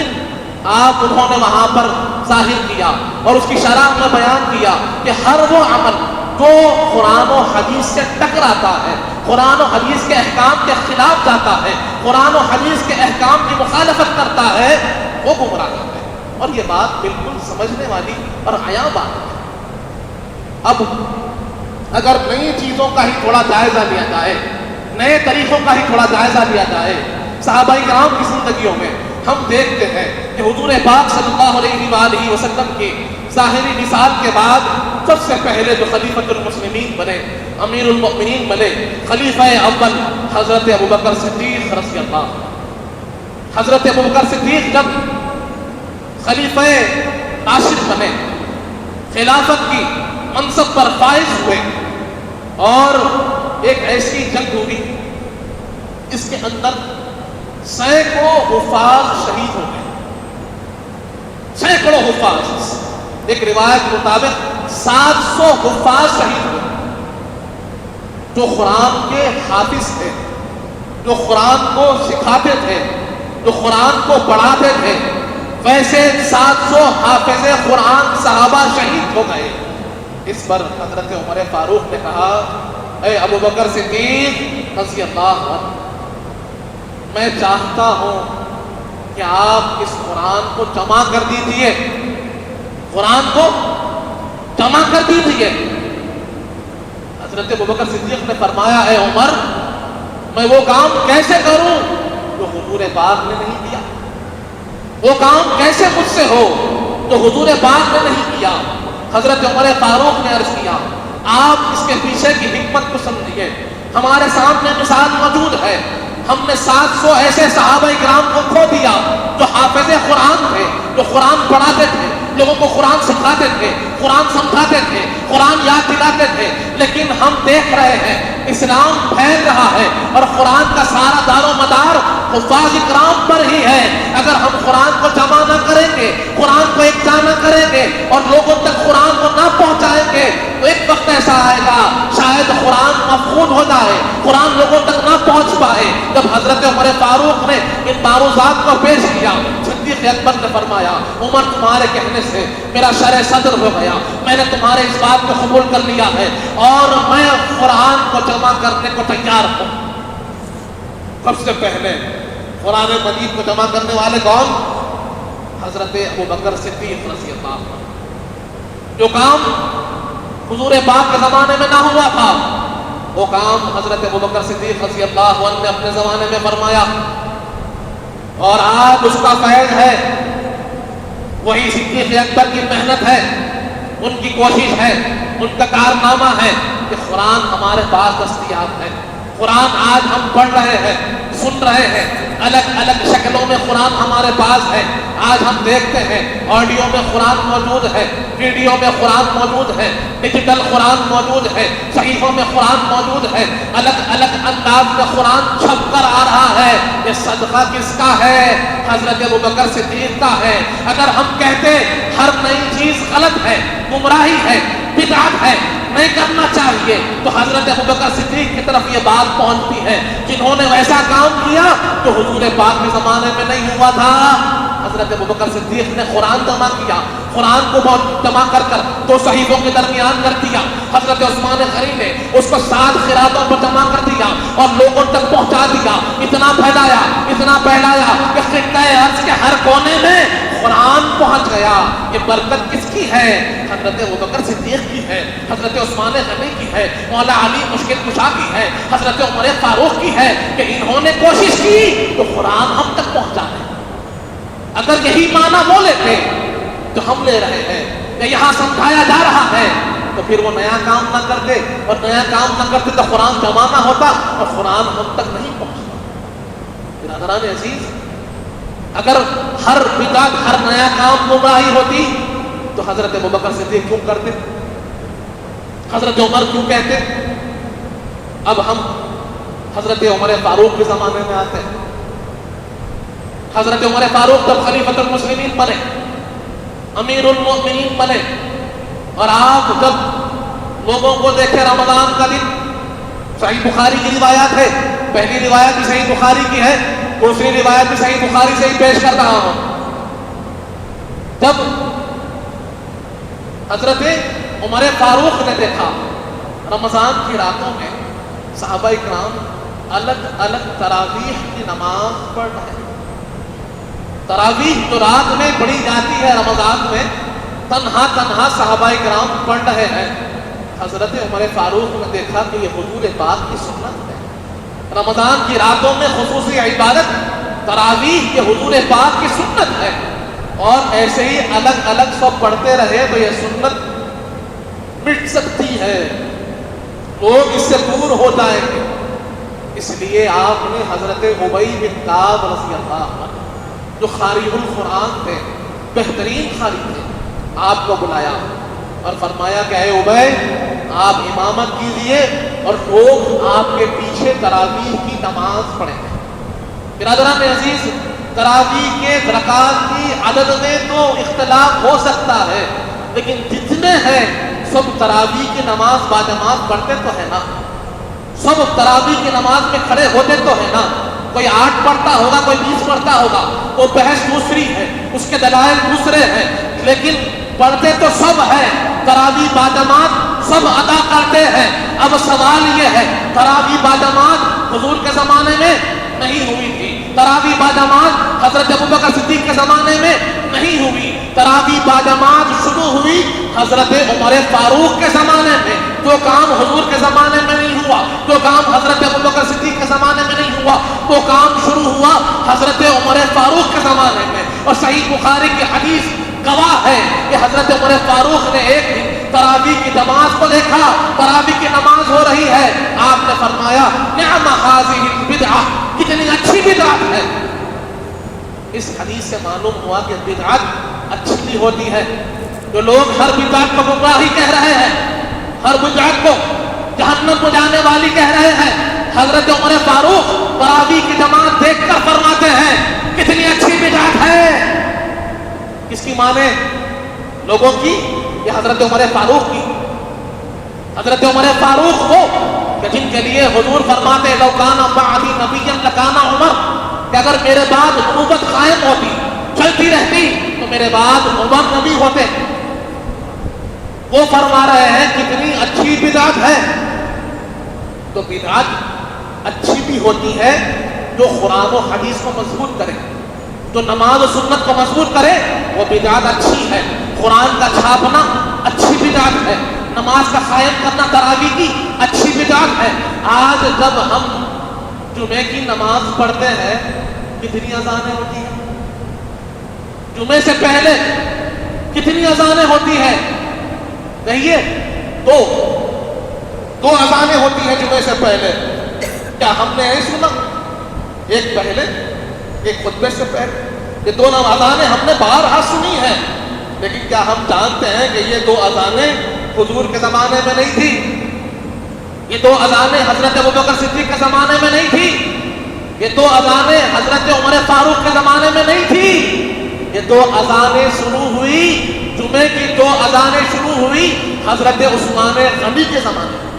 آپ انہوں نے وہاں پر ظاہر کیا اور اس کی شرح میں بیان کیا کہ ہر وہ عمل جو قرآن و حدیث سے ٹکراتا ہے، قرآن و حدیث کے احکام کے خلاف جاتا ہے، قرآن و حدیث کے احکام کی مخالفت کرتا ہے، وہ گمراہ ہے۔ اور یہ بات بالکل سمجھنے والی اور عیاں بات ہے۔ اب اگر نئی چیزوں کا ہی تھوڑا جائزہ لیا جائے، نئے طریقوں کا ہی تھوڑا جائزہ لیا جائے، صحابہ کرام کی زندگیوں میں ہم دیکھتے ہیں کہ حضور پاک صلی اللہ علیہ وآلہ وسلم کی ظاہری مثال کے بعد سب سے پہلے جو خلیفۃ المسلمین بنے، امیر المؤمنین بنے، خلیفہ اول حضرت ابوبکر صدیق رضی اللہ۔ حضرت ابوبکر صدیق جب خلیفہ راشد بنے، خلافت کی منصب پر فائز ہوئے، اور ایک ایسی جنگ ہوئی اس کے اندر سینکڑوں حفاظ شہید ہو گئے، سینکڑوں حفاظ، ایک روایت کے مطابق 700 حفاظ شہید ہوئے، جو قرآن کے حافظ تھے، جو قرآن کو سکھاتے تھے، جو قرآن کو پڑھاتے تھے۔ ویسے 700 حافظ قرآن صحابہ شہید ہو گئے۔ اس پر حضرت عمر فاروق نے کہا، اے ابوبکر صدیق رضی اللہ عنہ، میں چاہتا ہوں کہ آپ اس قرآن کو جمع کر دیجئے، قرآن کو جمع کر دیجئے۔ حضرت ابوبکر صدیق نے فرمایا، اے عمر، میں وہ کام کیسے کروں جو حضور پاک نے نہیں کیا؟ وہ کام کیسے مجھ سے ہو جو حضور پاک نے نہیں کیا؟ حضرت عمر فاروق نے عرض کیا، آپ اس کے پیچھے کی حکمت کو سمجھیے۔ ہمارے سامنے مثال موجود ہے، ہم نے 700 ایسے صحابہ کرام کو کھو دیا جو حافظ قرآن تھے، جو قرآن پڑھاتے تھے، لوگوں کو قرآن سکھاتے تھے، قرآن سمجھاتے تھے، قرآن یاد دلاتے تھے۔ لیکن ہم دیکھ رہے ہیں اسلام پھیل رہا ہے اور قرآن کا سارا دار و مدار حفاظ کرام پر ہی ہے۔ اگر ہم قرآن کو جمع نہ کریں گے، قرآن کو یکجا نہ کریں گے اور لوگوں تک قرآن کو نہ پہنچائیں گے تو ایک وقت ایسا آئے گا شاید قرآن مفقود ہو جائے، قرآن لوگوں تک نہ پہنچ پائے۔ جب حضرت عمر فاروق نے ان معروضات کو پیش کیا، صدیق اکبر نے فرمایا، عمر تمہارے کہنے سے میرا شرح صدر ہو گیا، میں نے تمہارے اس بات کو قبول کر لیا ہے اور میں قرآن کو جمع کرنے کو تیار ہوں۔ سب سے پہلے قرآن مجید کو جمع کرنے والے کون؟ حضرت ابوبکر صدیق رضی اللہ عنہ۔ جو کام حضور پاک کے زمانے میں نہ ہوا تھا، وہ کام حضرت ابوبکر صدیق رضی اللہ عنہ نے اپنے زمانے میں فرمایا، اور آج اس کا فیض ہے، وہی صدیق اکبر کی محنت ہے، ان کی کوشش ہے، ان کا کارنامہ ہے کہ قرآن ہمارے پاس دستیاب ہے۔ قرآن آج ہم پڑھ رہے ہیں، سن رہے ہیں، الگ الگ شکلوں میں قرآن ہمارے پاس ہے۔ آج ہم دیکھتے ہیں آڈیو میں قرآن موجود ہے، ویڈیو میں قرآن موجود ہے، ڈیجیٹل قرآن موجود ہے، صحیفوں میں قرآن موجود ہے، الگ الگ انداز میں قرآن چھپ کر آ رہا ہے۔ یہ صدقہ کس کا ہے؟ حضرت ابوبکر صدیق کا ہے۔ اگر ہم کہتے ہر نئی چیز غلط ہے، گمراہی ہے، بدعت ہے، نہیں کرنا چاہیے، تو حضرت ابوبکر صدیق کی طرف یہ بات پہنچتی ہے جنہوں نے ویسا کام کیا جو حضور پاک کے زمانے میں نہیں ہوا تھا۔ حضرت ابوبکر صدیق نے قرآن جمع کیا، قرآن کو جمع کر کر دو صحیفوں کے درمیان کر دیا۔ حضرت عثمان غنی نے اس کو 7 قراتوں پر جمع کر دیا اور لوگوں تک پہنچا دیا، اتنا پھیلایا کہ خطۂ ارض کے ہر کونے میں قرآن پہنچ گیا۔ یہ برکت کس کی ہے؟ حضرت ابوبکر صدیق کی ہے، حضرت عثمان غنی کی ہے، مولا علی مشکل کشا کی ہے، حضرت عمر فاروق کی ہے کہ انہوں نے کوشش کی تو قرآن ہم تک پہنچا ہے۔ اگر یہی معنی وہ لیتے جو ہم لے رہے ہیں کہ یہاں سمجھایا جا رہا ہے، تو پھر وہ نیا کام نہ کرتے، اور نیا کام نہ کرتے تو قرآن جمع نہ ہوتا اور قرآن ہم تک نہیں پہنچتا۔ برادران عزیز، اگر ہر بدعت، ہر نیا کام گمراہی ہوتی تو حضرت ابوبکر صدیق کیوں کرتے؟ حضرت عمر کیوں کہتے؟ اب ہم حضرت عمر فاروق کے زمانے میں آتے ہیں. حضرت عمر فاروق جب خلیفۃ المسلمین بنے، امیر المؤمنین بنے، اور آپ جب لوگوں کو دیکھے رمضان کا دن، صحیح بخاری کی روایت ہے، پہلی روایت بھی صحیح بخاری کی ہے، دوسری روایت بھی صحیح بخاری سے ہی پیش کر رہا ہوں. جب حضرت عمر فاروق نے دیکھا رمضان کی راتوں میں صحابہ اکرام الگ الگ تراویح کی نماز پڑھ رہے ہیں. تراویح جو رات میں پڑھی جاتی ہے رمضان میں، تنہا تنہا صحابہ اکرام پڑھ رہے ہیں. حضرت عمر فاروق نے دیکھا کہ یہ حضور پاک کی سنت ہے. رمضان کی راتوں میں خصوصی عبادت تراویح یہ حضور پاک کی سنت ہے، اور ایسے ہی الگ الگ سب پڑھتے رہے تو یہ سنت مٹ سکتی ہے، لوگ اس سے دور ہو جائیں گے. اس لیے آپ نے حضرت ابی بن کعب رضی اللہ عنہ جو قاری القرآن تھے، بہترین قاری تھے، آپ کو بلایا اور فرمایا کہ اے ابی، آپ امامت کیجیے اور لوگ آپ کے پیچھے تراویح کی نماز پڑھیں گے. برادران عزیز، تراویح کے رکعات کی عدد میں تو اختلاف ہو سکتا ہے، لیکن جتنے ہیں سب تراویح کی نماز باجماعت پڑھتے تو ہے نا، سب تراویح کی نماز میں کھڑے ہوتے تو ہے نا. کوئی 8 پڑھتا ہوگا، کوئی 20 پڑھتا ہوگا، وہ بحث دوسری ہے، اس کے دلائل دوسرے ہیں، لیکن پڑھتے تو سب ہیں. تراویح باجماعت سب ادا کرتے ہیں. اب سوال یہ ہے، تراویح باجماعت حضور کے زمانے میں نہیں ہوئی تھی، تراویح باجماعت حضرت ابوبکر صدیق کے زمانے میں نہیں ہوئی، تراویح باجماعت شروع ہوئی حضرت عمر فاروق کے زمانے میں. جو کام حضور کے زمانے میں نہیں ہوا، جو کام حضرت ابوبکر صدیق کے زمانے میں نہیں ہوا، وہ کام شروع ہوا حضرت عمر فاروق کے زمانے میں. اور صحیح بخاری کی حدیث گواہ ہے کہ حضرت عمر فاروق نے ایک دن تراویح کی نماز کو دیکھا، تراویح کی نماز ہو رہی ہے، آپ نے فرمایا نعم ھذہ البدعہ، کتنی اچھی بدعت ہے. اس حدیث سے معلوم ہوا کہ بدعت اچھی بھی ہوتی ہے. جو لوگ ہر بدعت کو گمراہی کہہ رہے ہیں، ہر بدعت کو جہنم کو جانے والی کہہ رہے ہیں، حضرت عمر فاروق تراویح کی جماعت دیکھ کر فرماتے ہیں کتنی اچھی بدعت ہے. کس کی مانے؟ لوگوں کی یا حضرت عمر فاروق کی؟ حضرت عمر فاروق کو کہ جن کے لیے حضور فرماتے لو کان بعدی نبیا لکان عمر، کہ اگر میرے بعد نبوت قائم ہوتی، چلتی رہتی، تو میرے بعد عمر نبی ہوتے. وہ فرما رہے ہیں کتنی اچھی بدعت ہے. تو بدعت اچھی بھی ہوتی ہے جو قرآن و حدیث کو مضبوط کرے، جو نماز و سنت کو مضبوط کرے، وہ بدعت اچھی ہے. قرآن کا چھاپنا اچھی بدعت ہے، نماز کا قائم کرنا تراویح کی اچھی بدعت ہے. آج جب ہم جمعے کی نماز پڑھتے ہیں کتنی اذانیں ہوتی ہیں؟ جمعے سے پہلے کتنی اذانیں ہوتی ہیں؟ کہیے دو اذانیں ہوتی ہیں جمعے سے پہلے. کیا ہم نے ایسے سنا؟ ایک پہلے، ایک خطبے سے پہلے. یہ دونوں اذانیں ہم نے بارہا سنی ہیں، لیکن کیا ہم جانتے ہیں کہ یہ 2 اذانیں حضور کے زمانے میں نہیں تھی؟ یہ 2 اذانیں حضرت ابوبکر صدیق کے زمانے میں نہیں تھی؟ یہ 2 اذانیں حضرت عمر فاروق کے زمانے میں نہیں تھی؟ یہ 2 اذانیں شروع ہوئی، جمعے کی 2 اذانیں شروع ہوئی حضرت عثمان غنی کے زمانے میں.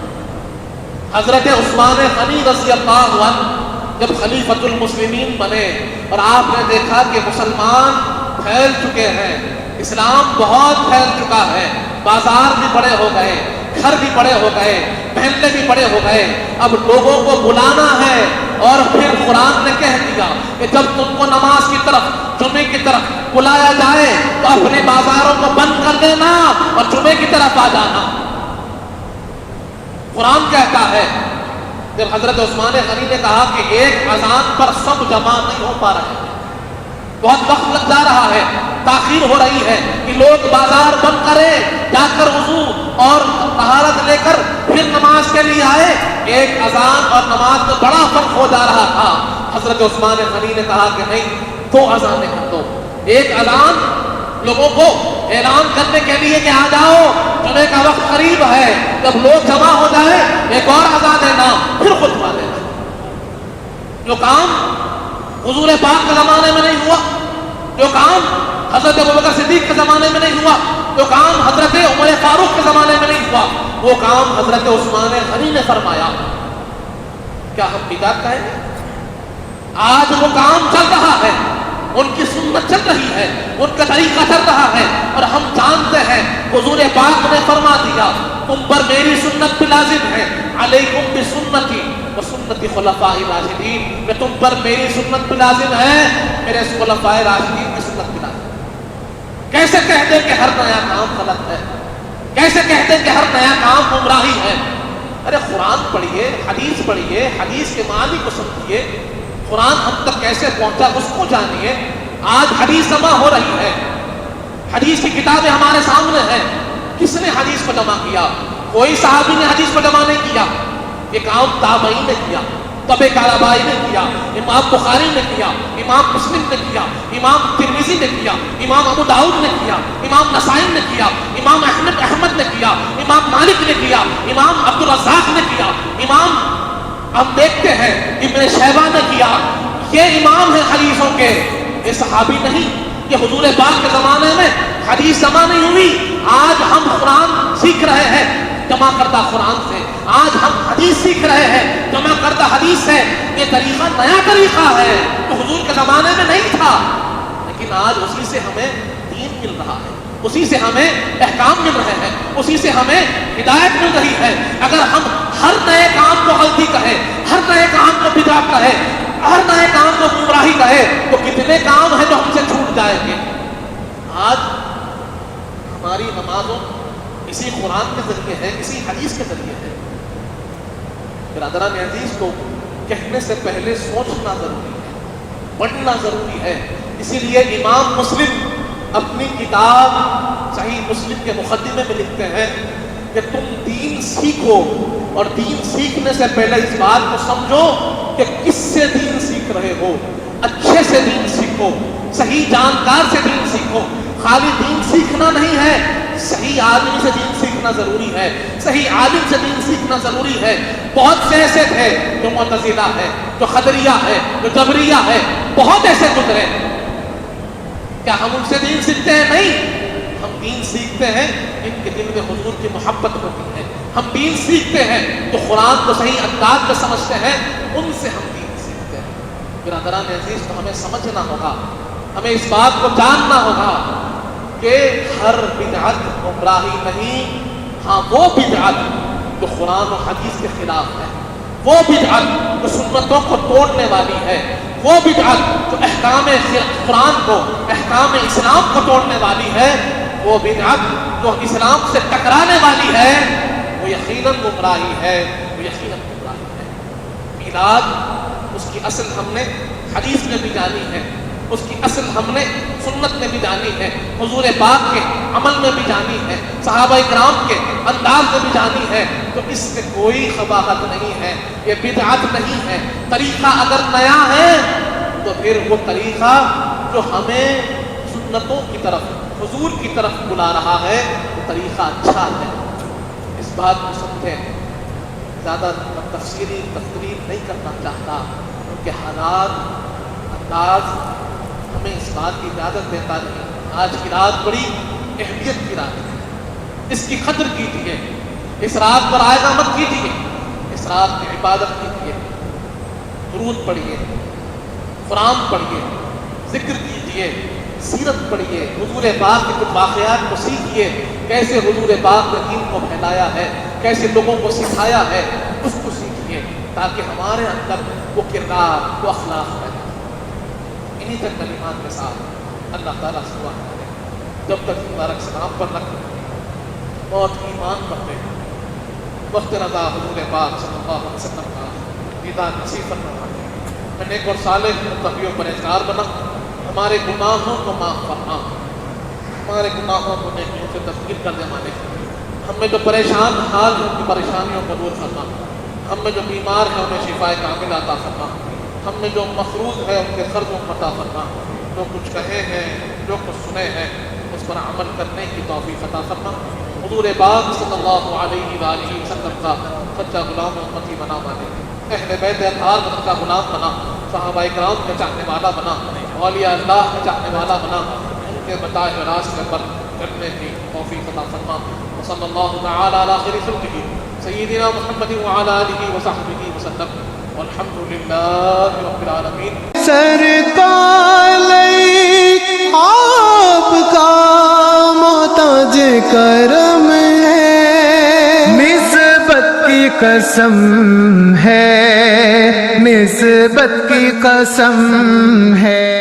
حضرت عثمان غنی رضی اللہ عنہ جب خلیفۃ المسلمین بنے اور آپ نے دیکھا کہ مسلمان پھیل چکے ہیں، اسلام بہت پھیل چکا ہے، بازار بھی بڑے ہو گئے، گھر بھی بڑے ہو گئے، محلے بھی بڑے ہو گئے، اب لوگوں کو بلانا ہے. اور پھر قرآن نے کہہ دیا کہ جب تم کو نماز کی طرف، جمعے کی طرف بلایا جائے تو اپنے بازاروں کو بند کر دینا اور جمعے کی طرف آ جانا. قرآن کہتا ہے. جب حضرت عثمان غنی نے کہا کہ ایک اذان پر سب جمع نہیں ہو پا رہے ہیں، بہت وقت لگ جا رہا ہے، تاخیر ہو رہی ہے، کہ لوگ بازار بند کریں، جا کر وضو اور طہارت لے کر پھر نماز کے لیے آئے. ایک اذان اور نماز میں بڑا فرق ہو جا رہا تھا. حضرت عثمان غنی نے کہا کہ نہیں، 2 اذانیں کر دو. ایک اذان لوگوں کو اعلان کرنے کے لیے کہ آ جاؤ جمعے کا وقت قریب ہے. جب لوگ جمع ہو جائے ایک اور اذان دینا, پھر خطبہ دینا. جو کام حضور پاک کے زمانے میں نہیں ہوا, جو کام حضرت ابوبکر صدیق کے زمانے میں نہیں ہوا, جو کام حضرت عمر فاروق کے زمانے میں نہیں ہوا, وہ کام حضرت عثمان غنی نے فرمایا. کیا ہم بدعت کہیں گے؟ آج وہ کام چل رہا ہے, ان کی سنت چل رہی ہے, ان کا طریقہ چل رہا ہے, اور ہم جانتے ہیں حضور پاک نے فرما دیا تم پر میری سنت بھی لازم ہے, علیکم بسنتی وسنت خلفاء راشدین, کہ تم پر میری سنت بھی لازم ہے, میرے خلفاء راشدین کی سنت بھی لازم ہے. کیسے کہتے ہیں کہ ہر نیا کام غلط ہے؟ کیسے کہتے ہیں کہ ہر نیا کام گمراہی ہے؟ ارے قرآن پڑھیے, حدیث پڑھیے, حدیث کے معنی کو سمجھیے, قرآن ہم تک کیسے پہنچا اس کو جانیے. آج حدیث جمع ہو رہی ہے, حدیث کی کتابیں ہمارے سامنے ہیں. کس نے حدیث کو جمع کیا؟ کوئی صحابی نے حدیث کو جمع نہیں کیا, یہ کام تابعین نے کیا, طبع کاربائی نے کیا, امام بخاری نے کیا, امام مسلم نے کیا, امام ترمذی نے کیا, امام ابو داؤد نے کیا, امام نسائی نے کیا, امام احمد نے کیا, امام مالک نے کیا, امام عبدالرزاق نے کیا, امام ہم دیکھتے ہیں ابن شیبہ نے کیا. یہ امام ہیں حدیثوں کے, یہ صحابی نہیں. یہ حضور پاک کے زمانے میں حدیث جمع نہیں ہوئی. آج ہم قرآن سیکھ رہے ہیں جمع کردہ قرآن سے, آج ہم حدیث سیکھ رہے ہیں جمع کردہ حدیث سے. یہ طریقہ نیا طریقہ ہے, تو حضور کے زمانے میں نہیں تھا, لیکن آج اسی سے ہمیں دین مل رہا ہے, اسی سے ہمیں احکام مل رہے ہیں, اسی سے ہمیں ہدایت مل رہی ہے. اگر ہم ہر نئے کام کو غلطی کہے, ہر نئے کام کو بدعت کہے, ہر نئے کام کو گمراہی کہے, تو کتنے کام ہیں جو ہم سے چھوٹ جائیں گے. آج ہماری نمازوں اسی قرآن کے ذریعے ہے, اسی حدیث کے ذریعے ہے. برادران عزیز کو کہنے سے پہلے سوچنا ضروری ہے, پڑھنا ضروری ہے. اسی لیے امام مسلم اپنی کتاب صحیح مسلم کے مقدمے میں لکھتے ہیں کہ تم دین سیکھو, اور دین سیکھنے سے پہلے اس بات کو سمجھو کہ کس سے دین سیکھ رہے ہو. اچھے سے دین سیکھو, صحیح جانکار سے دین سیکھو. خالی دین سیکھنا نہیں ہے, صحیح آدمی سے دین سیکھنا ضروری ہے, صحیح عالم سے دین سیکھنا ضروری ہے. بہت سے ایسے تھے جو معتزلہ ہے, جو قدریہ ہے, جو جبریہ ہے, بہت ایسے گزرے. کیا ہم ان سے دین سیکھتے ہیں؟ نہیں. ہم دین سیکھتے ہیں ان کے دل میں حضور کی محبت ہوتی ہے. ہم دین سیکھتے ہیں جو قرآن کو صحیح انداز میں سمجھتے ہیں, ان سے ہم دین سیکھتے ہیں. برادران عزیز کو ہمیں سمجھنا ہوگا, ہمیں اس بات کو جاننا ہوگا کہ ہر بدعت گمراہی نہیں. ہاں وہ بدعت جو قرآن و حدیث کے خلاف ہے, وہ بدعت جو سنتوں کو توڑنے والی ہے, وہ بدعت جو احکام قرآن کو, احکام اسلام کو توڑنے والی ہے, وہ بدعت جو اسلام سے ٹکرانے والی ہے, وہ یقیناً گمراہی ہے, وہ یقیناً گمراہی ہے. میلاد اس کی اصل ہم نے حدیث میں بھی جانی ہے, اس کی اصل ہم نے سنت میں بھی جانی ہے, حضور پاک کے عمل میں بھی جانی ہے, صحابہ کرام کے انداز میں بھی جانی ہے. تو اس سے کوئی قباحت نہیں ہے, یہ بدعت نہیں ہے. طریقہ اگر نیا ہے تو پھر وہ طریقہ جو ہمیں سنتوں کی طرف, حضور کی طرف بلا رہا ہے, وہ طریقہ اچھا ہے. اس بات کو سمجھیں. زیادہ تفصیلی تقریر نہیں کرنا چاہتا, کیونکہ حالات, انداز ہمیں اس بات کی اجازت دیتا نہیں. آج کی رات بڑی اہمیت کی رات ہے, اس کی قدر کیجیے. اس رات پر آئزہ مت کیجیے, اس رات کی عبادت کیجیے, درود پڑھیے, قرآن پڑھیے, ذکر کیجیے, سیرت پڑھیے, حضور پاک کے کچھ واقعات کو سیکھیے, کیسے حضور پاک نے دین کو پھیلایا ہے, کیسے لوگوں کو سکھایا ہے, اس کو سیکھیے تاکہ ہمارے اندر وہ کردار, وہ اخلاق پیدا ہو. انہی تک کلمات کے ساتھ اللہ تعالیٰ سے دعا کرے جب تک مبارک سلام پر رکھ موت ایمان پر لے, وقت رضا حضور پاک صلی اللہ علیہ وسلم کا دیدار نصیب فرما. میں نیک اور صالح متقیوں پرہیزگار بنا, ہمارے گناہوں کو معاف فرما, ہمارے گناہوں کو نیکیوں سے تبدیل کر دے مالک. ہم میں جو پریشان حال ہیں ان کی پریشانیوں کو دور فرما, ہم میں جو بیمار ہیں انہیں شفاء کامل عطا فرما, ہم میں جو مفروض ہے ان کے قرضوں کو عطا فرما. جو کچھ کہے ہیں, جو کچھ سنے ہیں, اس پر عمل کرنے کی توفیق عطا فرما. حضور پاک صلی اللہ علیہ وآلہ وسلم کا سچا غلام امتی بنا مانے. اہل بیت اطہار کا سچا غلام بنا. صحابہ کرام کا چاہنے والا بنا. اولیاء اللہ کا چاہنے والا بنا. ان کے بتائے راستے پر چلنے کی توفیق عطا فرما. وصلی اللہ تعالی علی خیر خلقہ سیدنا محمد وعلی آلہ وصحبہ وسلم والحمد للہ رب العالمین. سرکار آپ کا محتاج کرم ہے، نسبت کی قسم ہے، نسبت کی قسم ہے.